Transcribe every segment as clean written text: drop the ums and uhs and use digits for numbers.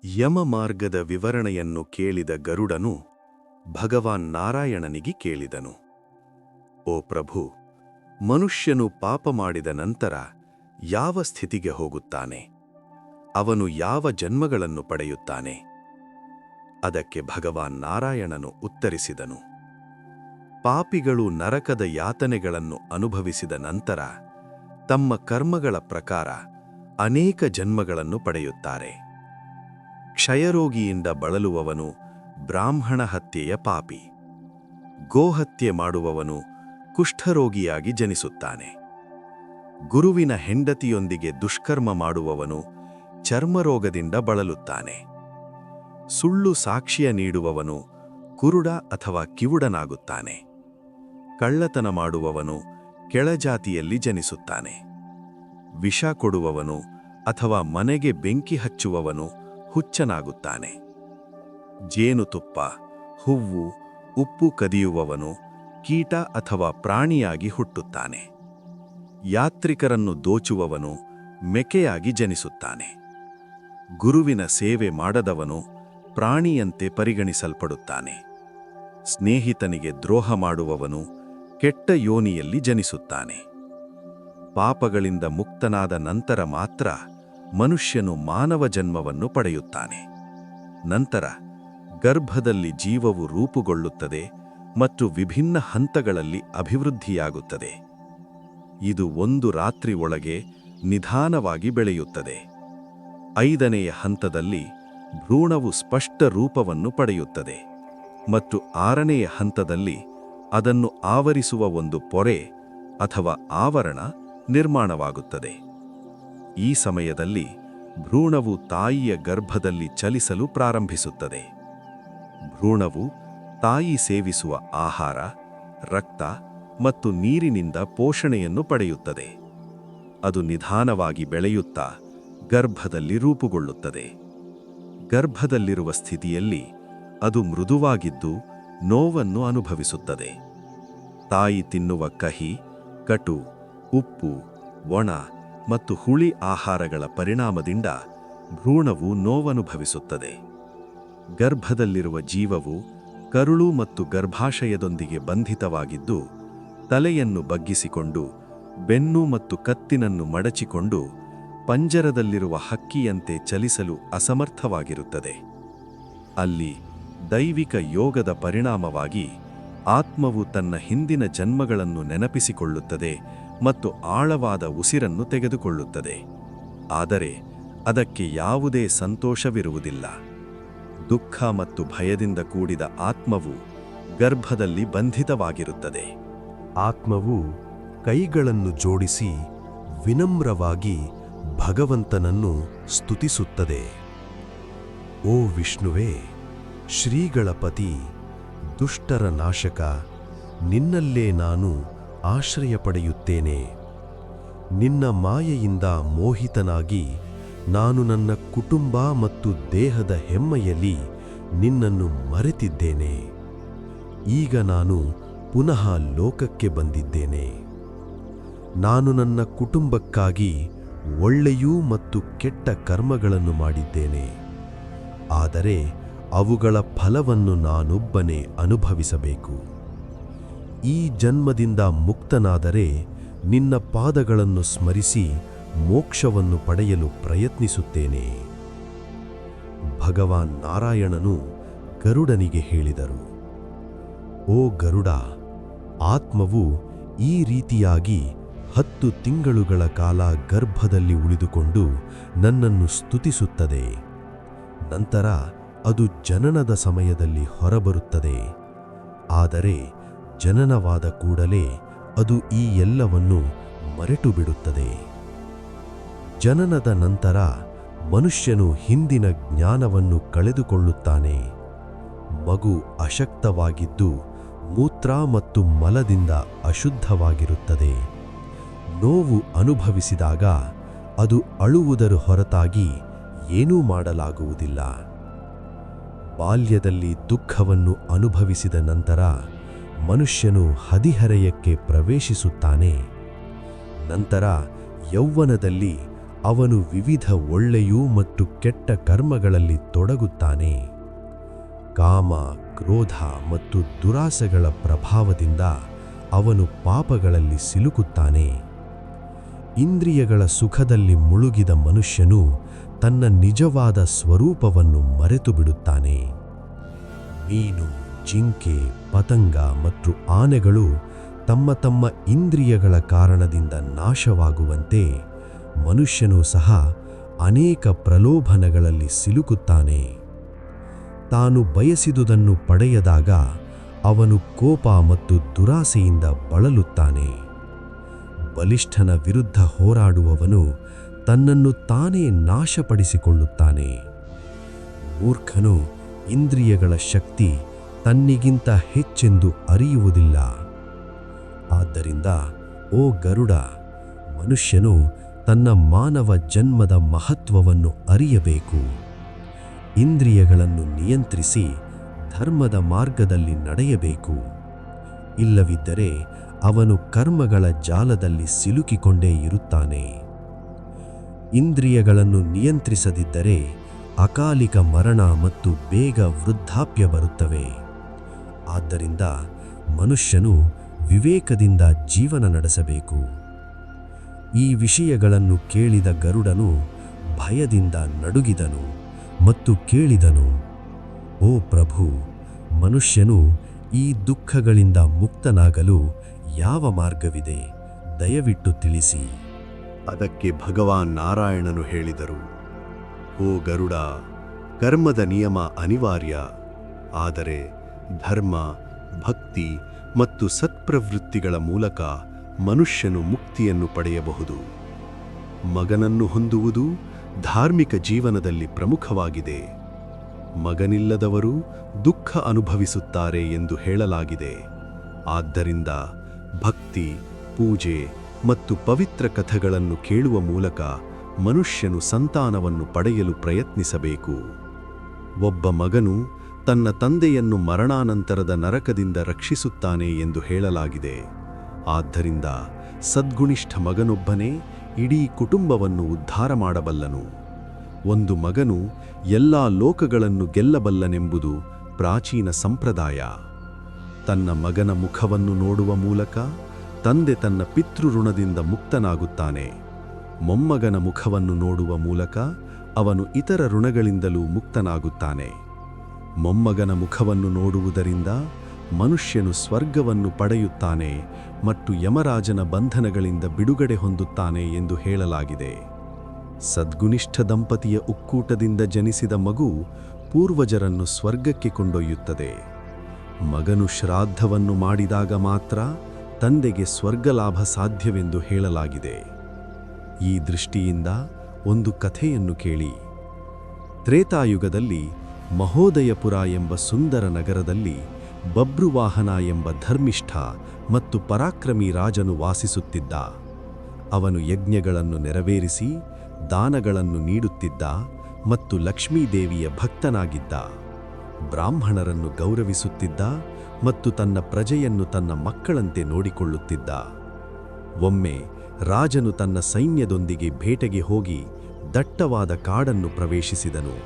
ಯಮಮಾರ್ಗದ ವಿವರಣೆಯನ್ನು ಕೇಳಿದ ಗರುಡನು ಭಗವಾನ್ ನಾರಾಯಣನಿಗೆ ಕೇಳಿದನು. ಓ ಪ್ರಭು, ಮನುಷ್ಯನು ಪಾಪ ಮಾಡಿದ ನಂತರ ಯಾವ ಸ್ಥಿತಿಗೆ ಹೋಗುತ್ತಾನೆ? ಅವನು ಯಾವ ಜನ್ಮಗಳನ್ನು ಪಡೆಯುತ್ತಾನೆ? ಅದಕ್ಕೆ ಭಗವಾನ್ ನಾರಾಯಣನು ಉತ್ತರಿಸಿದನು, ಪಾಪಿಗಳು ನರಕದ ಯಾತನೆಗಳನ್ನು ಅನುಭವಿಸಿದ ನಂತರ ತಮ್ಮ ಕರ್ಮಗಳ ಪ್ರಕಾರ ಅನೇಕ ಜನ್ಮಗಳನ್ನು ಪಡೆಯುತ್ತಾರೆ. ಕ್ಷಯರೋಗಿಯಿಂದ ಬಳಲುವವನು ಬ್ರಾಹ್ಮಣ ಹತ್ಯೆಯ ಪಾಪಿ. ಗೋಹತ್ಯೆ ಮಾಡುವವನು ಕುಷ್ಠರೋಗಿಯಾಗಿ ಜನಿಸುತ್ತಾನೆ. ಗುರುವಿನ ಹೆಂಡತಿಯೊಂದಿಗೆ ದುಷ್ಕರ್ಮ ಮಾಡುವವನು ಚರ್ಮರೋಗದಿಂದ ಬಳಲುತ್ತಾನೆ. ಸುಳ್ಳು ಸಾಕ್ಷ್ಯ ನೀಡುವವನು ಕುರುಡ ಅಥವಾ ಕಿವುಡನಾಗುತ್ತಾನೆ. ಕಳ್ಳತನ ಮಾಡುವವನು ಕೆಳಜಾತಿಯಲ್ಲಿ ಜನಿಸುತ್ತಾನೆ. ವಿಷ ಕೊಡುವವನು ಅಥವಾ ಮನೆಗೆ ಬೆಂಕಿ ಹಚ್ಚುವವನು ಹುಚ್ಚನಾಗುತ್ತಾನೆ. ಜೇನುತುಪ್ಪ, ಹುವ್ವು, ಉಪ್ಪು ಕದಿಯುವವನು ಕೀಟ ಅಥವಾ ಪ್ರಾಣಿಯಾಗಿ ಹುಟ್ಟುತ್ತಾನೆ. ಯಾತ್ರಿಕರನ್ನು ದೋಚುವವನು ಮೆಕೆಯಾಗಿ ಜನಿಸುತ್ತಾನೆ. ಗುರುವಿನ ಸೇವೆ ಮಾಡದವನು ಪ್ರಾಣಿಯಂತೆ ಪರಿಗಣಿಸಲ್ಪಡುತ್ತಾನೆ. ಸ್ನೇಹಿತನಿಗೆ ದ್ರೋಹ ಮಾಡುವವನು ಕೆಟ್ಟ ಯೋನಿಯಲ್ಲಿ ಜನಿಸುತ್ತಾನೆ. ಪಾಪಗಳಿಂದ ಮುಕ್ತನಾದ ನಂತರ ಮಾತ್ರ ಮನುಷ್ಯನು ಮಾನವ ಜನ್ಮವನ್ನು ಪಡೆಯುತ್ತಾನೆ. ನಂತರ ಗರ್ಭದಲ್ಲಿ ಜೀವವು ರೂಪುಗೊಳ್ಳುತ್ತದೆ ಮತ್ತು ವಿಭಿನ್ನ ಹಂತಗಳಲ್ಲಿ ಅಭಿವೃದ್ಧಿಯಾಗುತ್ತದೆ. ಇದು ಒಂದು ರಾತ್ರಿ ಒಳಗೆ ನಿಧಾನವಾಗಿ ಬೆಳೆಯುತ್ತದೆ. 5ನೆಯ ಹಂತದಲ್ಲಿ ಭ್ರೂಣವು ಸ್ಪಷ್ಟ ರೂಪವನ್ನು ಪಡೆಯುತ್ತದೆ ಮತ್ತು 6ನೆಯ ಹಂತದಲ್ಲಿ ಅದನ್ನು ಆವರಿಸುವ ಒಂದು ಪೊರೆ ಅಥವಾ ಆವರಣ ನಿರ್ಮಾಣವಾಗುತ್ತದೆ. ಈ ಸಮಯದಲ್ಲಿ ಭ್ರೂಣವು ತಾಯಿಯ ಗರ್ಭದಲ್ಲಿ ಚಲಿಸಲು ಪ್ರಾರಂಭಿಸುತ್ತದೆ. ಭ್ರೂಣವು ತಾಯಿ ಸೇವಿಸುವ ಆಹಾರ, ರಕ್ತ ಮತ್ತು ನೀರಿನಿಂದ ಪೋಷಣೆಯನ್ನು ಪಡೆಯುತ್ತದೆ. ಅದು ನಿಧಾನವಾಗಿ ಬೆಳೆಯುತ್ತಾ ಗರ್ಭದಲ್ಲಿ ರೂಪುಗೊಳ್ಳುತ್ತದೆ. ಗರ್ಭದಲ್ಲಿರುವ ಸ್ಥಿತಿಯಲ್ಲಿ ಅದು ಮೃದುವಾಗಿದ್ದು ನೋವನ್ನು ಅನುಭವಿಸುತ್ತದೆ. ತಾಯಿ ತಿನ್ನುವ ಕಹಿ, ಕಟು, ಉಪ್ಪು, ಒಣ ಮತ್ತು ಹುಳಿ ಆಹಾರಗಳ ಪರಿಣಾಮದಿಂದ ಭ್ರೂಣವು ನೋವನುಭವಿಸುತ್ತದೆ. ಗರ್ಭದಲ್ಲಿರುವ ಜೀವವು ಕರುಳು ಮತ್ತು ಗರ್ಭಾಶಯದೊಂದಿಗೆ ಬಂಧಿತವಾಗಿದ್ದು, ತಲೆಯನ್ನು ಬಗ್ಗಿಸಿಕೊಂಡು ಬೆನ್ನು ಮತ್ತು ಕತ್ತಿನನ್ನು ಮಡಚಿಕೊಂಡು ಪಂಜರದಲ್ಲಿರುವ ಹಕ್ಕಿಯಂತೆ ಚಲಿಸಲು ಅಸಮರ್ಥವಾಗಿರುತ್ತದೆ. ಅಲ್ಲಿ ದೈವಿಕ ಯೋಗದ ಪರಿಣಾಮವಾಗಿ ಆತ್ಮವು ತನ್ನ ಹಿಂದಿನ ಜನ್ಮಗಳನ್ನು ನೆನಪಿಸಿಕೊಳ್ಳುತ್ತದೆ ಮತ್ತು ಆಳವಾದ ಉಸಿರನ್ನು ತೆಗೆದುಕೊಳ್ಳುತ್ತದೆ. ಆದರೆ ಅದಕ್ಕೆ ಯಾವುದೇ ಸಂತೋಷವಿರುವುದಿಲ್ಲ. ದುಃಖ ಮತ್ತು ಭಯದಿಂದ ಕೂಡಿದ ಆತ್ಮವು ಗರ್ಭದಲ್ಲಿ ಬಂಧಿತವಾಗಿರುತ್ತದೆ. ಆತ್ಮವು ಕೈಗಳನ್ನು ಜೋಡಿಸಿ ವಿನಮ್ರವಾಗಿ ಭಗವಂತನನ್ನು ಸ್ತುತಿಸುತ್ತದೆ. ಓ ವಿಷ್ಣುವೇ, ಶ್ರೀಗಳ ಪತಿ, ದುಷ್ಟರ ನಾಶಕ, ನಿನ್ನಲ್ಲೇ ನಾನು ಆಶ್ರಯ ಪಡೆಯುತ್ತೇನೆ. ನಿನ್ನ ಮಾಯೆಯಿಂದ ಮೋಹಿತನಾಗಿ ನಾನು ನನ್ನ ಕುಟುಂಬ ಮತ್ತು ದೇಹದ ಹೆಮ್ಮೆಯಲ್ಲಿ ನಿನ್ನನ್ನು ಮರೆತಿದ್ದೇನೆ. ಈಗ ನಾನು ಪುನಃ ಲೋಕಕ್ಕೆ ಬಂದಿದ್ದೇನೆ. ನಾನು ನನ್ನ ಕುಟುಂಬಕ್ಕಾಗಿ ಒಳ್ಳೆಯೂ ಮತ್ತು ಕೆಟ್ಟ ಕರ್ಮಗಳನ್ನು ಮಾಡಿದ್ದೇನೆ. ಆದರೆ ಅವುಗಳ ಫಲವನ್ನು ನಾನೊಬ್ಬನೇ ಅನುಭವಿಸಬೇಕು. ಈ ಜನ್ಮದಿಂದ ಮುಕ್ತನಾದರೆ ನಿನ್ನ ಪಾದಗಳನ್ನು ಸ್ಮರಿಸಿ ಮೋಕ್ಷವನ್ನು ಪಡೆಯಲು ಪ್ರಯತ್ನಿಸುತ್ತೇನೆ. ಭಗವಾನ್ ನಾರಾಯಣನು ಗರುಡನಿಗೆ ಹೇಳಿದರು, ಓ ಗರುಡ, ಆತ್ಮವು ಈ ರೀತಿಯಾಗಿ 10 ತಿಂಗಳುಗಳ ಕಾಲ ಗರ್ಭದಲ್ಲಿ ಉಳಿದುಕೊಂಡು ನನ್ನನ್ನು ಸ್ತುತಿಸುತ್ತದೆ. ನಂತರ ಅದು ಜನನದ ಸಮಯದಲ್ಲಿ ಹೊರಬರುತ್ತದೆ. ಆದರೆ ಜನನವಾದ ಕೂಡಲೇ ಅದು ಈ ಎಲ್ಲವನ್ನು ಮರೆತು ಬಿಡುತ್ತದೆ. ಜನನದ ನಂತರ ಮನುಷ್ಯನು ಹಿಂದಿನ ಜ್ಞಾನವನ್ನು ಕಳೆದುಕೊಳ್ಳುತ್ತಾನೆ. ಮಗು ಅಶಕ್ತವಾಗಿದ್ದು ಮೂತ್ರ ಮತ್ತು ಮಲದಿಂದ ಅಶುದ್ಧವಾಗಿರುತ್ತದೆ. ನೋವು ಅನುಭವಿಸಿದಾಗ ಅದು ಅಳುವುದರ ಹೊರತಾಗಿ ಏನೂ ಮಾಡಲಾಗುವುದಿಲ್ಲ. ಬಾಲ್ಯದಲ್ಲಿ ದುಃಖವನ್ನು ಅನುಭವಿಸಿದ ನಂತರ ಮನುಷ್ಯನು ಹದಿಹರೆಯಕ್ಕೆ ಪ್ರವೇಶಿಸುತ್ತಾನೆ. ನಂತರ ಯೌವನದಲ್ಲಿ ಅವನು ವಿವಿಧ ಒಳ್ಳೆಯೂ ಮತ್ತು ಕೆಟ್ಟ ಕರ್ಮಗಳಲ್ಲಿ ತೊಡಗುತ್ತಾನೆ. ಕಾಮ, ಕ್ರೋಧ ಮತ್ತು ದುರಾಸೆಗಳ ಪ್ರಭಾವದಿಂದ ಅವನು ಪಾಪಗಳಲ್ಲಿ ಸಿಲುಕುತ್ತಾನೆ. ಇಂದ್ರಿಯಗಳ ಸುಖದಲ್ಲಿ ಮುಳುಗಿದ ಮನುಷ್ಯನು ತನ್ನ ನಿಜವಾದ ಸ್ವರೂಪವನ್ನು ಮರೆತುಬಿಡುತ್ತಾನೆ. ಮೀನು, ಜಿಂಕೆ, ಪತಂಗ ಮತ್ತು ಆನೆಗಳು ತಮ್ಮ ತಮ್ಮ ಇಂದ್ರಿಯಗಳ ಕಾರಣದಿಂದ ನಾಶವಾಗುವಂತೆ ಮನುಷ್ಯನೂ ಸಹ ಅನೇಕ ಪ್ರಲೋಭನೆಗಳಲ್ಲಿ ಸಿಲುಕುತ್ತಾನೆ. ತಾನು ಬಯಸಿದುದನ್ನು ಪಡೆಯದಾಗ ಅವನು ಕೋಪ ಮತ್ತು ದುರಾಸೆಯಿಂದ ಬಳಲುತ್ತಾನೆ. ಬಲಿಷ್ಠನ ವಿರುದ್ಧ ಹೋರಾಡುವವನು ತನ್ನನ್ನು ತಾನೇ ನಾಶಪಡಿಸಿಕೊಳ್ಳುತ್ತಾನೆ. ಮೂರ್ಖನು ಇಂದ್ರಿಯಗಳ ಶಕ್ತಿ ತನ್ನಿಗಿಂತ ಹೆಚ್ಚೆಂದು ಅರಿಯುವುದಿಲ್ಲ. ಆದ್ದರಿಂದ ಓ ಗರುಡ, ಮನುಷ್ಯನು ತನ್ನ ಮಾನವ ಜನ್ಮದ ಮಹತ್ವವನ್ನು ಅರಿಯಬೇಕು. ಇಂದ್ರಿಯಗಳನ್ನು ನಿಯಂತ್ರಿಸಿ ಧರ್ಮದ ಮಾರ್ಗದಲ್ಲಿ ನಡೆಯಬೇಕು. ಇಲ್ಲವಿದ್ದರೆ ಅವನು ಕರ್ಮಗಳ ಜಾಲದಲ್ಲಿ ಸಿಲುಕಿಕೊಂಡೇ ಇರುತ್ತಾನೆ. ಇಂದ್ರಿಯಗಳನ್ನು ನಿಯಂತ್ರಿಸದಿದ್ದರೆ ಅಕಾಲಿಕ ಮರಣ ಮತ್ತು ಬೇಗ ವೃದ್ಧಾಪ್ಯ ಬರುತ್ತವೆ. ಆದ್ದರಿಂದ ಮನುಷ್ಯನು ವಿವೇಕದಿಂದ ಜೀವನ ನಡೆಸಬೇಕು. ಈ ವಿಷಯಗಳನ್ನು ಕೇಳಿದ ಗರುಡನು ಭಯದಿಂದ ನಡುಗಿದನು ಮತ್ತು ಕೇಳಿದನು, ಓ ಪ್ರಭು, ಮನುಷ್ಯನು ಈ ದುಃಖಗಳಿಂದ ಮುಕ್ತನಾಗಲು ಯಾವ ಮಾರ್ಗವಿದೆ? ದಯವಿಟ್ಟು ತಿಳಿಸಿ. ಅದಕ್ಕೆ ಭಗವಾನ್ ನಾರಾಯಣನು ಹೇಳಿದರು, ಓ ಗರುಡ, ಕರ್ಮದ ನಿಯಮ ಅನಿವಾರ್ಯ. ಆದರೆ ಧರ್ಮ, ಭಕ್ತಿ ಮತ್ತು ಸತ್ಪ್ರವೃತ್ತಿಗಳ ಮೂಲಕ ಮನುಷ್ಯನು ಮುಕ್ತಿಯನ್ನು ಪಡೆಯಬಹುದು. ಮಗನನ್ನು ಹೊಂದುವುದು ಧಾರ್ಮಿಕ ಜೀವನದಲ್ಲಿ ಪ್ರಮುಖವಾಗಿದೆ. ಮಗನಿಲ್ಲದವರು ದುಃಖ ಅನುಭವಿಸುತ್ತಾರೆ ಎಂದು ಹೇಳಲಾಗಿದೆ. ಆದ್ದರಿಂದ ಭಕ್ತಿ, ಪೂಜೆ ಮತ್ತು ಪವಿತ್ರ ಕಥೆಗಳನ್ನು ಕೇಳುವ ಮೂಲಕ ಮನುಷ್ಯನು ಸಂತಾನವನ್ನು ಪಡೆಯಲು ಪ್ರಯತ್ನಿಸಬೇಕು. ಒಬ್ಬ ಮಗನು ತನ್ನ ತಂದೆಯನ್ನು ಮರಣಾನಂತರದ ನರಕದಿಂದ ರಕ್ಷಿಸುತ್ತಾನೆ ಎಂದು ಹೇಳಲಾಗಿದೆ. ಆದ್ದರಿಂದ ಸದ್ಗುಣಿಷ್ಠ ಮಗನೊಬ್ಬನೇ ಇಡೀ ಕುಟುಂಬವನ್ನು ಉದ್ಧಾರ ಮಾಡಬಲ್ಲನು. ಒಂದು ಮಗನು ಎಲ್ಲಾ ಲೋಕಗಳನ್ನು ಗೆಲ್ಲಬಲ್ಲನೆಂಬುದು ಪ್ರಾಚೀನ ಸಂಪ್ರದಾಯ. ತನ್ನ ಮಗನ ಮುಖವನ್ನು ನೋಡುವ ಮೂಲಕ ತಂದೆ ತನ್ನ ಪಿತೃಋಣದಿಂದ ಮುಕ್ತನಾಗುತ್ತಾನೆ. ಮೊಮ್ಮಗನ ಮುಖವನ್ನು ನೋಡುವ ಮೂಲಕ ಅವನು ಇತರ ಋಣಗಳಿಂದಲೂ ಮುಕ್ತನಾಗುತ್ತಾನೆ. ಮೊಮ್ಮಗನ ಮುಖವನ್ನು ನೋಡುವುದರಿಂದ ಮನುಷ್ಯನು ಸ್ವರ್ಗವನ್ನು ಪಡೆಯುತ್ತಾನೆ ಮತ್ತು ಯಮರಾಜನ ಬಂಧನಗಳಿಂದ ಬಿಡುಗಡೆ ಹೊಂದುತ್ತಾನೆ ಎಂದು ಹೇಳಲಾಗಿದೆ. ಸದ್ಗುಣಿಷ್ಠ ದಂಪತಿಯ ಉಕ್ಕೂಟದಿಂದ ಜನಿಸಿದ ಮಗು ಪೂರ್ವಜರನ್ನು ಸ್ವರ್ಗಕ್ಕೆ ಕೊಂಡೊಯ್ಯುತ್ತದೆ. ಮಗನು ಶ್ರಾದ್ದವನ್ನು ಮಾಡಿದಾಗ ಮಾತ್ರ ತಂದೆಗೆ ಸ್ವರ್ಗಲಾಭ ಸಾಧ್ಯವೆಂದು ಹೇಳಲಾಗಿದೆ. ಈ ದೃಷ್ಟಿಯಿಂದ ಒಂದು ಕಥೆಯನ್ನು ಕೇಳಿ. ತ್ರೇತಾಯುಗದಲ್ಲಿ ಮಹೋದಯಪುರ ಎಂಬ ಸುಂದರ ನಗರದಲ್ಲಿ ಬಬ್ರುವಾಹನ ಎಂಬ ಧರ್ಮಿಷ್ಠ ಮತ್ತು ಪರಾಕ್ರಮಿ ರಾಜನು ವಾಸಿಸುತ್ತಿದ್ದ. ಅವನು ಯಜ್ಞಗಳನ್ನು ನೆರವೇರಿಸಿ ದಾನಗಳನ್ನು ನೀಡುತ್ತಿದ್ದ ಮತ್ತು ಲಕ್ಷ್ಮೀದೇವಿಯ ಭಕ್ತನಾಗಿದ್ದ. ಬ್ರಾಹ್ಮಣರನ್ನು ಗೌರವಿಸುತ್ತಿದ್ದ ಮತ್ತು ತನ್ನ ಪ್ರಜೆಯನ್ನು ತನ್ನ ಮಕ್ಕಳಂತೆ ನೋಡಿಕೊಳ್ಳುತ್ತಿದ್ದ. ಒಮ್ಮೆ ರಾಜನು ತನ್ನ ಸೈನ್ಯದೊಂದಿಗೆ ಬೇಟೆಗೆ ಹೋಗಿ ದಟ್ಟವಾದ ಕಾಡನ್ನು ಪ್ರವೇಶಿಸಿದನು.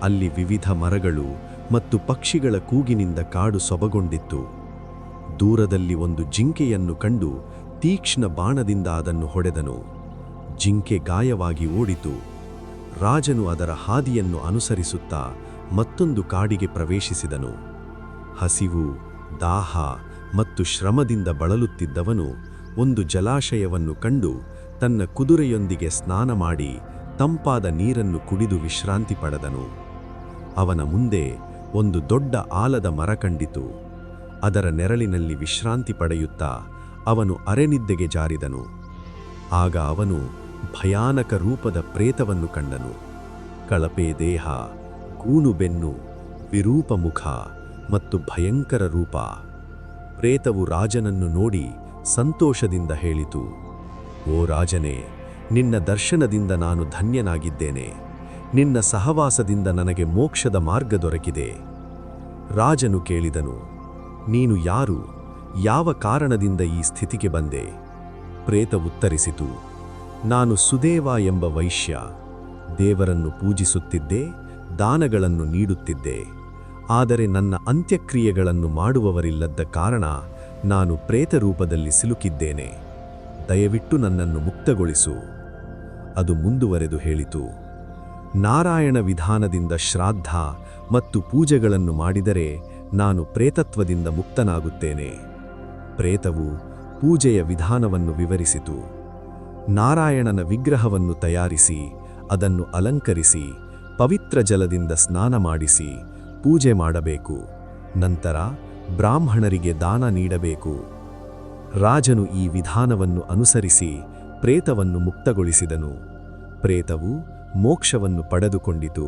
ಅಲ್ಲಿ ವಿವಿಧ ಮರಗಳು ಮತ್ತು ಪಕ್ಷಿಗಳ ಕೂಗಿನಿಂದ ಕಾಡು ಸೊಬಗೊಂಡಿತ್ತು. ದೂರದಲ್ಲಿ ಒಂದು ಜಿಂಕೆಯನ್ನು ಕಂಡು ತೀಕ್ಷ್ಣ ಬಾಣದಿಂದ ಅದನ್ನು ಹೊಡೆದನು. ಜಿಂಕೆ ಗಾಯವಾಗಿ ಓಡಿತು. ರಾಜನು ಅದರ ಹಾದಿಯನ್ನು ಅನುಸರಿಸುತ್ತಾ ಮತ್ತೊಂದು ಕಾಡಿಗೆ ಪ್ರವೇಶಿಸಿದನು. ಹಸಿವು, ದಾಹ ಮತ್ತು ಶ್ರಮದಿಂದ ಬಳಲುತ್ತಿದ್ದವನು ಒಂದು ಜಲಾಶಯವನ್ನು ಕಂಡು ತನ್ನ ಕುದುರೆಯೊಂದಿಗೆ ಸ್ನಾನ ಮಾಡಿ ತಂಪಾದ ನೀರನ್ನು ಕುಡಿದು ವಿಶ್ರಾಂತಿ ಪಡೆದನು. ಅವನ ಮುಂದೆ ಒಂದು ದೊಡ್ಡ ಆಲದ ಮರ ಕಂಡಿತು. ಅದರ ನೆರಳಿನಲ್ಲಿ ವಿಶ್ರಾಂತಿ ಪಡೆಯುತ್ತಾ ಅವನು ಅರೆನಿದ್ದೆಗೆ ಜಾರಿದನು. ಆಗ ಅವನು ಭಯಾನಕ ರೂಪದ ಪ್ರೇತವನ್ನು ಕಂಡನು. ಕಳಪೆ ದೇಹ, ಗೂನು ಬೆನ್ನು, ವಿರೂಪ ಮುಖ ಮತ್ತು ಭಯಂಕರ ರೂಪ. ಪ್ರೇತವು ರಾಜನನ್ನು ನೋಡಿ ಸಂತೋಷದಿಂದ ಹೇಳಿತು, ಓ ರಾಜನೇ, ನಿನ್ನ ದರ್ಶನದಿಂದ ನಾನು ಧನ್ಯನಾಗಿದ್ದೇನೆ. ನಿನ್ನ ಸಹವಾಸದಿಂದ ನನಗೆ ಮೋಕ್ಷದ ಮಾರ್ಗ ದೊರಕಿದೆ. ರಾಜನು ಕೇಳಿದನು, ನೀನು ಯಾರು? ಯಾವ ಕಾರಣದಿಂದ ಈ ಸ್ಥಿತಿಗೆ ಬಂದೆ? ಪ್ರೇತ ಉತ್ತರಿಸಿತು, ನಾನು ಸುದೇವ ಎಂಬ ವೈಶ್ಯ. ದೇವರನ್ನು ಪೂಜಿಸುತ್ತಿದ್ದೆ, ದಾನಗಳನ್ನು ನೀಡುತ್ತಿದ್ದೆ. ಆದರೆ ನನ್ನ ಅಂತ್ಯಕ್ರಿಯೆಗಳನ್ನು ಮಾಡುವವರಿಲ್ಲದ ಕಾರಣ ನಾನು ಪ್ರೇತ ರೂಪದಲ್ಲಿ ಸಿಲುಕಿದ್ದೇನೆ. ದಯವಿಟ್ಟು ನನ್ನನ್ನು ಮುಕ್ತಗೊಳಿಸು. ಅದು ಮುಂದುವರೆದು ಹೇಳಿತು, ನಾರಾಯಣ ವಿಧಾನದಿಂದ ಶ್ರಾದ್ದ ಮತ್ತು ಪೂಜೆಗಳನ್ನು ಮಾಡಿದರೆ ನಾನು ಪ್ರೇತತ್ವದಿಂದ ಮುಕ್ತನಾಗುತ್ತೇನೆ. ಪ್ರೇತವು ಪೂಜೆಯ ವಿಧಾನವನ್ನು ವಿವರಿಸಿತು. ನಾರಾಯಣನ ವಿಗ್ರಹವನ್ನು ತಯಾರಿಸಿ, ಅದನ್ನು ಅಲಂಕರಿಸಿ, ಪವಿತ್ರ ಜಲದಿಂದ ಸ್ನಾನ ಮಾಡಿಸಿ ಪೂಜೆ ಮಾಡಬೇಕು. ನಂತರ ಬ್ರಾಹ್ಮಣರಿಗೆ ದಾನ ನೀಡಬೇಕು. ರಾಜನು ಈ ವಿಧಾನವನ್ನು ಅನುಸರಿಸಿ ಪ್ರೇತವನ್ನು ಮುಕ್ತಗೊಳಿಸಿದನು. ಪ್ರೇತವು ಮೋಕ್ಷವನ್ನು ಪಡೆದುಕೊಂಡಿತು.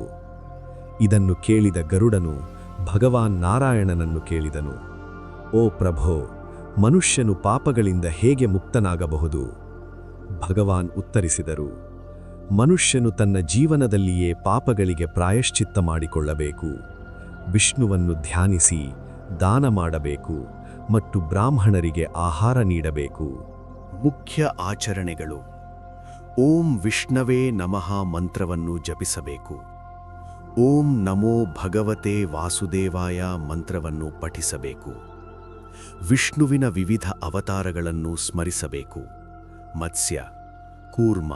ಇದನ್ನು ಕೇಳಿದ ಗರುಡನು ಭಗವಾನ್ ನಾರಾಯಣನನ್ನು ಕೇಳಿದನು, ಓ ಪ್ರಭೋ, ಮನುಷ್ಯನು ಪಾಪಗಳಿಂದ ಹೇಗೆ ಮುಕ್ತನಾಗಬಹುದು? ಭಗವಾನ್ ಉತ್ತರಿಸಿದರು, ಮನುಷ್ಯನು ತನ್ನ ಜೀವನದಲ್ಲಿಯೇ ಪಾಪಗಳಿಗೆ ಪ್ರಾಯಶ್ಚಿತ್ತ ಮಾಡಿಕೊಳ್ಳಬೇಕು. ವಿಷ್ಣುವನ್ನು ಧ್ಯಾನಿಸಿ ದಾನ ಮಾಡಬೇಕು ಮತ್ತು ಬ್ರಾಹ್ಮಣರಿಗೆ ಆಹಾರ ನೀಡಬೇಕು. ಮುಖ್ಯ ಆಚರಣೆಗಳು: ಓಂ ವಿಷ್ಣವೇ ನಮಃ ಮಂತ್ರವನ್ನು ಜಪಿಸಬೇಕು. ಓಂ ನಮೋ ಭಗವತೆ ವಾಸುದೇವಾಯ ಮಂತ್ರವನ್ನು ಪಠಿಸಬೇಕು. ವಿಷ್ಣುವಿನ ವಿವಿಧ ಅವತಾರಗಳನ್ನು ಸ್ಮರಿಸಬೇಕು. ಮತ್ಸ್ಯ, ಕೂರ್ಮ,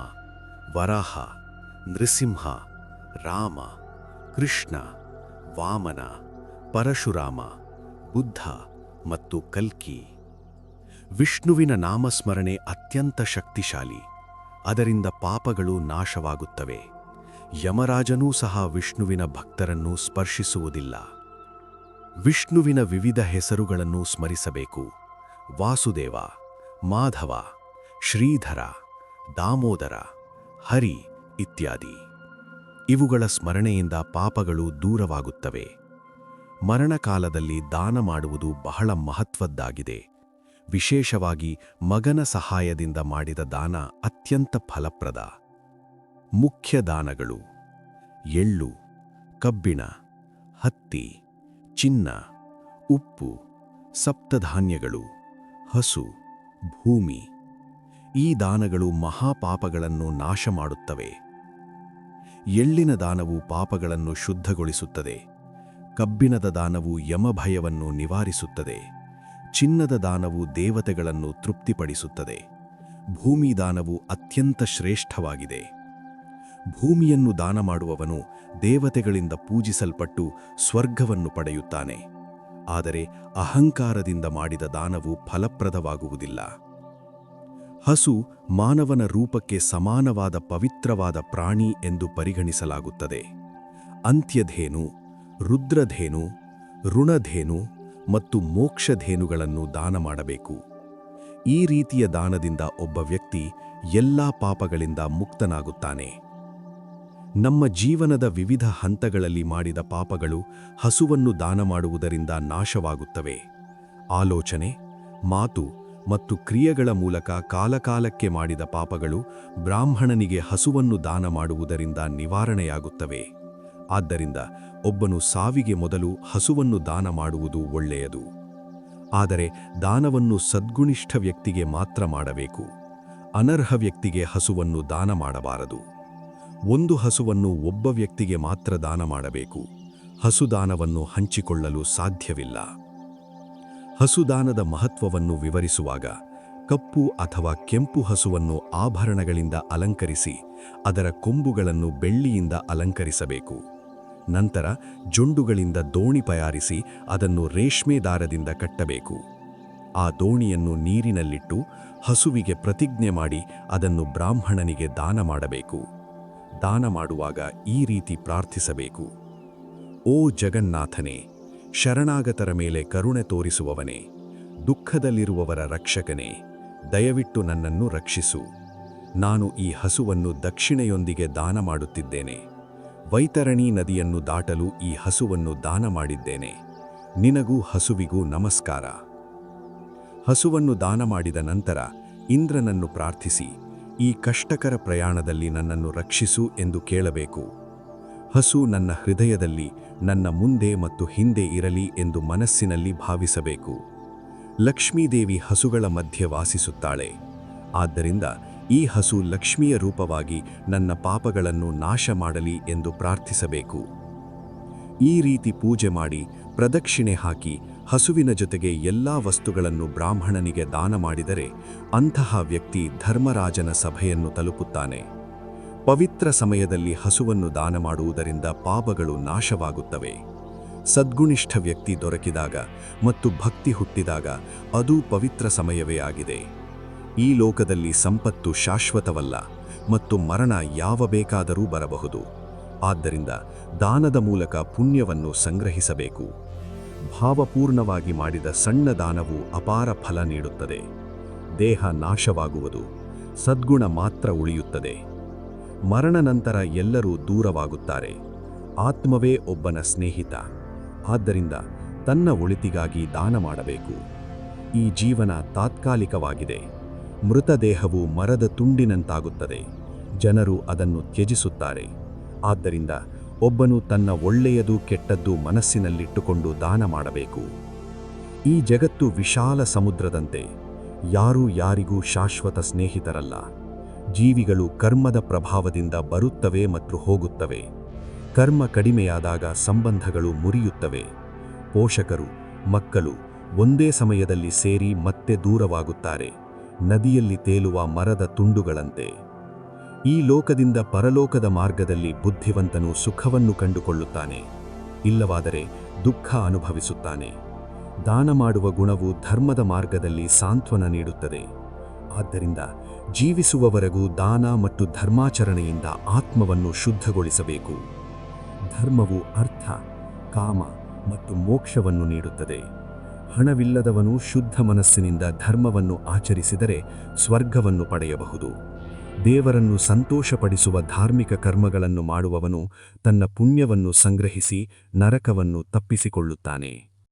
ವರಾಹ, ನೃಸಿಂಹ, ರಾಮ, ಕೃಷ್ಣ, ವಾಮನ, ಪರಶುರಾಮ, ಬುದ್ಧ ಮತ್ತು ಕಲ್ಕಿ. ವಿಷ್ಣುವಿನ ನಾಮಸ್ಮರಣೆ ಅತ್ಯಂತ ಶಕ್ತಿಶಾಲಿ. ಅದರಿಂದ ಪಾಪಗಳು ನಾಶವಾಗುತ್ತವೆ. ಯಮರಾಜನೂ ಸಹ ವಿಷ್ಣುವಿನ ಭಕ್ತರನ್ನು ಸ್ಪರ್ಶಿಸುವುದಿಲ್ಲ. ವಿಷ್ಣುವಿನ ವಿವಿಧ ಹೆಸರುಗಳನ್ನು ಸ್ಮರಿಸಬೇಕು. ವಾಸುದೇವ, ಮಾಧವ, ಶ್ರೀಧರ, ದಾಮೋದರ, ಹರಿ ಇತ್ಯಾದಿ. ಇವುಗಳ ಸ್ಮರಣೆಯಿಂದ ಪಾಪಗಳು ದೂರವಾಗುತ್ತವೆ. ಮರಣಕಾಲದಲ್ಲಿ ದಾನ ಮಾಡುವುದು ಬಹಳ ಮಹತ್ವದ್ದಾಗಿದೆ. ವಿಶೇಷವಾಗಿ ಮಗನ ಸಹಾಯದಿಂದ ಮಾಡಿದ ದಾನ ಅತ್ಯಂತ ಫಲಪ್ರದ. ಮುಖ್ಯ ದಾನಗಳು: ಎಳ್ಳು, ಕಬ್ಬಿಣ, ಹತ್ತಿ, ಚಿನ್ನ, ಉಪ್ಪು, ಸಪ್ತಧಾನ್ಯಗಳು, ಹಸು, ಭೂಮಿ. ಈ ದಾನಗಳು ಮಹಾಪಾಪಗಳನ್ನು ನಾಶ ಮಾಡುತ್ತವೆ. ಎಳ್ಳಿನ ದಾನವು ಪಾಪಗಳನ್ನು ಶುದ್ಧಗೊಳಿಸುತ್ತದೆ. ಕಬ್ಬಿಣದ ದಾನವು ಯಮಭಯವನ್ನು ನಿವಾರಿಸುತ್ತದೆ. ಚಿನ್ನದ ದಾನವು ದೇವತೆಗಳನ್ನು ತೃಪ್ತಿಪಡಿಸುತ್ತದೆ. ಭೂಮಿ ದಾನವು ಅತ್ಯಂತ ಶ್ರೇಷ್ಠವಾಗಿದೆ. ಭೂಮಿಯನ್ನು ದಾನ ಮಾಡುವವನು ದೇವತೆಗಳಿಂದ ಪೂಜಿಸಲ್ಪಟ್ಟು ಸ್ವರ್ಗವನ್ನು ಪಡೆಯುತ್ತಾನೆ. ಆದರೆ ಅಹಂಕಾರದಿಂದ ಮಾಡಿದ ದಾನವು ಫಲಪ್ರದವಾಗುವುದಿಲ್ಲ. ಹಸು ಮಾನವನ ರೂಪಕ್ಕೆ ಸಮಾನವಾದ ಪವಿತ್ರವಾದ ಪ್ರಾಣಿ ಎಂದು ಪರಿಗಣಿಸಲಾಗುತ್ತದೆ. ಅಂತ್ಯಧೇನು, ರುದ್ರಧೇನು, ಋಣಧೇನು ಮತ್ತು ಮೋಕ್ಷಧೇನುಗಳನ್ನು ದಾನ ಮಾಡಬೇಕು. ಈ ರೀತಿಯ ದಾನದಿಂದ ಒಬ್ಬ ವ್ಯಕ್ತಿ ಎಲ್ಲಾ ಪಾಪಗಳಿಂದ ಮುಕ್ತನಾಗುತ್ತಾನೆ. ನಮ್ಮ ಜೀವನದ ವಿವಿಧ ಹಂತಗಳಲ್ಲಿ ಮಾಡಿದ ಪಾಪಗಳು ಹಸುವನ್ನು ದಾನ ಮಾಡುವುದರಿಂದ ನಾಶವಾಗುತ್ತವೆ. ಆಲೋಚನೆ, ಮಾತು ಮತ್ತು ಕ್ರಿಯೆಗಳ ಮೂಲಕ ಕಾಲಕಾಲಕ್ಕೆ ಮಾಡಿದ ಪಾಪಗಳು ಬ್ರಾಹ್ಮಣನಿಗೆ ಹಸುವನ್ನು ದಾನ ಮಾಡುವುದರಿಂದ ನಿವಾರಣೆಯಾಗುತ್ತವೆ. ಆದ್ದರಿಂದ ಒಬ್ಬನು ಸಾವಿಗೆ ಮೊದಲು ಹಸುವನ್ನು ದಾನ ಮಾಡುವುದು ಒಳ್ಳೆಯದು. ಆದರೆ ದಾನವನ್ನು ಸದ್ಗುಣಿಷ್ಠ ವ್ಯಕ್ತಿಗೆ ಮಾತ್ರ ಮಾಡಬೇಕು. ಅನರ್ಹ ವ್ಯಕ್ತಿಗೆ ಹಸುವನ್ನು ದಾನ ಮಾಡಬಾರದು. ಒಂದು ಹಸುವನ್ನು ಒಬ್ಬ ವ್ಯಕ್ತಿಗೆ ಮಾತ್ರ ದಾನ ಮಾಡಬೇಕು. ಹಸುದಾನವನ್ನು ಹಂಚಿಕೊಳ್ಳಲು ಸಾಧ್ಯವಿಲ್ಲ. ಹಸುದಾನದ ಮಹತ್ವವನ್ನು ವಿವರಿಸುವಾಗ ಕಪ್ಪು ಅಥವಾ ಕೆಂಪು ಹಸುವನ್ನು ಆಭರಣಗಳಿಂದ ಅಲಂಕರಿಸಿ ಅದರ ಕೊಂಬುಗಳನ್ನು ಬೆಳ್ಳಿಯಿಂದ ಅಲಂಕರಿಸಬೇಕು. ನಂತರ ಜೊಂಡುಗಳಿಂದ ದೋಣಿ ತಯಾರಿಸಿ ಅದನ್ನು ರೇಷ್ಮೆ ದಾರದಿಂದ ಕಟ್ಟಬೇಕು. ಆ ದೋಣಿಯನ್ನು ನೀರಿನಲ್ಲಿಟ್ಟು ಹಸುವಿಗೆ ಪ್ರತಿಜ್ಞೆ ಮಾಡಿ ಅದನ್ನು ಬ್ರಾಹ್ಮಣನಿಗೆ ದಾನ ಮಾಡಬೇಕು. ದಾನ ಮಾಡುವಾಗ ಈ ರೀತಿ ಪ್ರಾರ್ಥಿಸಬೇಕು: ಓ ಜಗನ್ನಾಥನೇ, ಶರಣಾಗತರ ಮೇಲೆ ಕರುಣೆ ತೋರಿಸುವವನೇ, ದುಃಖದಲ್ಲಿರುವವರ ರಕ್ಷಕನೇ, ದಯವಿಟ್ಟು ನನ್ನನ್ನು ರಕ್ಷಿಸು. ನಾನು ಈ ಹಸುವನ್ನು ದಕ್ಷಿಣೆಯೊಂದಿಗೆ ದಾನ ಮಾಡುತ್ತಿದ್ದೇನೆ. ವೈತರಣಿ ನದಿಯನ್ನು ದಾಟಲು ಈ ಹಸುವನ್ನು ದಾನ ಮಾಡಿದ್ದೇನೆ. ನಿನಗೂ ಹಸುವಿಗೂ ನಮಸ್ಕಾರ. ಹಸುವನ್ನು ದಾನ ಮಾಡಿದ ನಂತರ ಇಂದ್ರನನ್ನು ಪ್ರಾರ್ಥಿಸಿ, ಈ ಕಷ್ಟಕರ ಪ್ರಯಾಣದಲ್ಲಿ ನನ್ನನ್ನು ರಕ್ಷಿಸು ಎಂದು ಕೇಳಬೇಕು. ಹಸು ನನ್ನ ಹೃದಯದಲ್ಲಿ, ನನ್ನ ಮುಂದೆ ಮತ್ತು ಹಿಂದೆ ಇರಲಿ ಎಂದು ಮನಸ್ಸಿನಲ್ಲಿ ಭಾವಿಸಬೇಕು. ಲಕ್ಷ್ಮೀದೇವಿ ಹಸುಗಳ ಮಧ್ಯೆ ವಾಸಿಸುತ್ತಾಳೆ. ಆದ್ದರಿಂದ ಈ ಹಸು ಲಕ್ಷ್ಮಿಯ ರೂಪವಾಗಿ ನನ್ನ ಪಾಪಗಳನ್ನು ನಾಶ ಮಾಡಲಿ ಎಂದು ಪ್ರಾರ್ಥಿಸಬೇಕು. ಈ ರೀತಿ ಪೂಜೆ ಮಾಡಿ ಪ್ರದಕ್ಷಿಣೆ ಹಾಕಿ ಹಸುವಿನ ಜೊತೆಗೆ ಎಲ್ಲಾ ವಸ್ತುಗಳನ್ನು ಬ್ರಾಹ್ಮಣನಿಗೆ ದಾನ ಮಾಡಿದರೆ ಅಂತಹ ವ್ಯಕ್ತಿ ಧರ್ಮರಾಜನ ಸಭೆಯನ್ನು ತಲುಪುತ್ತಾನೆ. ಪವಿತ್ರ ಸಮಯದಲ್ಲಿ ಹಸುವನ್ನು ದಾನ ಮಾಡುವುದರಿಂದ ಪಾಪಗಳು ನಾಶವಾಗುತ್ತವೆ. ಸದ್ಗುಣಿಷ್ಠ ವ್ಯಕ್ತಿ ದೊರಕಿದಾಗ ಮತ್ತು ಭಕ್ತಿ ಹುಟ್ಟಿದಾಗ ಅದು ಪವಿತ್ರ ಸಮಯವೇ ಆಗಿದೆ. ಈ ಲೋಕದಲ್ಲಿ ಸಂಪತ್ತು ಶಾಶ್ವತವಲ್ಲ ಮತ್ತು ಮರಣ ಯಾವ ಬೇಕಾದರೂ ಬರಬಹುದು. ಆದ್ದರಿಂದ ದಾನದ ಮೂಲಕ ಪುಣ್ಯವನ್ನು ಸಂಗ್ರಹಿಸಬೇಕು. ಭಾವಪೂರ್ಣವಾಗಿ ಮಾಡಿದ ಸಣ್ಣ ದಾನವು ಅಪಾರ ಫಲ ನೀಡುತ್ತದೆ. ದೇಹ ನಾಶವಾಗುವುದು, ಸದ್ಗುಣ ಮಾತ್ರ ಉಳಿಯುತ್ತದೆ. ಮರಣ ನಂತರ ಎಲ್ಲರೂ ದೂರವಾಗುತ್ತಾರೆ. ಆತ್ಮವೇ ಒಬ್ಬನ ಸ್ನೇಹಿತ. ಆದ್ದರಿಂದ ತನ್ನ ಒಳಿತಿಗಾಗಿ ದಾನ ಮಾಡಬೇಕು. ಈ ಜೀವನ ತಾತ್ಕಾಲಿಕವಾಗಿದೆ. ಮೃತದೇಹವು ಮರದ ತುಂಡಿನಂತಾಗುತ್ತದೆ. ಜನರು ಅದನ್ನು ತ್ಯಜಿಸುತ್ತಾರೆ. ಆದ್ದರಿಂದ ಒಬ್ಬನು ತನ್ನ ಒಳ್ಳೆಯದು ಕೆಟ್ಟದ್ದು ಮನಸ್ಸಿನಲ್ಲಿಟ್ಟುಕೊಂಡು ದಾನ ಮಾಡಬೇಕು. ಈ ಜಗತ್ತು ವಿಶಾಲ ಸಮುದ್ರದಂತೆ. ಯಾರೂ ಯಾರಿಗೂ ಶಾಶ್ವತ ಸ್ನೇಹಿತರಲ್ಲ. ಜೀವಿಗಳು ಕರ್ಮದ ಪ್ರಭಾವದಿಂದ ಬರುತ್ತವೆ ಮತ್ತು ಹೋಗುತ್ತವೆ. ಕರ್ಮ ಕಡಿಮೆಯಾದಾಗ ಸಂಬಂಧಗಳು ಮುರಿಯುತ್ತವೆ. ಪೋಷಕರು, ಮಕ್ಕಳು ಒಂದೇ ಸಮಯದಲ್ಲಿ ಸೇರಿ ಮತ್ತೆ ದೂರವಾಗುತ್ತಾರೆ. ನದಿಯಲ್ಲಿ ತೇಲುವ ಮರದ ತುಂಡುಗಳಂತೆ. ಈ ಲೋಕದಿಂದ ಪರಲೋಕದ ಮಾರ್ಗದಲ್ಲಿ ಬುದ್ಧಿವಂತನು ಸುಖವನ್ನು ಕಂಡುಕೊಳ್ಳುತ್ತಾನೆ. ಇಲ್ಲವಾದರೆ ದುಃಖ ಅನುಭವಿಸುತ್ತಾನೆ. ದಾನ ಮಾಡುವ ಗುಣವು ಧರ್ಮದ ಮಾರ್ಗದಲ್ಲಿ ಸಾಂತ್ವನ ನೀಡುತ್ತದೆ. ಆದ್ದರಿಂದ ಜೀವಿಸುವವರೆಗೂ ದಾನ ಮತ್ತು ಧರ್ಮಾಚರಣೆಯಿಂದ ಆತ್ಮವನ್ನು ಶುದ್ಧಗೊಳಿಸಬೇಕು. ಧರ್ಮವು ಅರ್ಥ, ಕಾಮ ಮತ್ತು ಮೋಕ್ಷವನ್ನು ನೀಡುತ್ತದೆ. ಹಣವಿಲ್ಲದವನು ಶುದ್ಧ ಮನಸ್ಸಿನಿಂದ ಧರ್ಮವನ್ನು ಆಚರಿಸಿದರೆ ಸ್ವರ್ಗವನ್ನು ಪಡೆಯಬಹುದು. ದೇವರನ್ನು ಸಂತೋಷಪಡಿಸುವ ಧಾರ್ಮಿಕ ಕರ್ಮಗಳನ್ನು ಮಾಡುವವನು ತನ್ನ ಪುಣ್ಯವನ್ನು ಸಂಗ್ರಹಿಸಿ ನರಕವನ್ನು ತಪ್ಪಿಸಿಕೊಳ್ಳುತ್ತಾನೆ.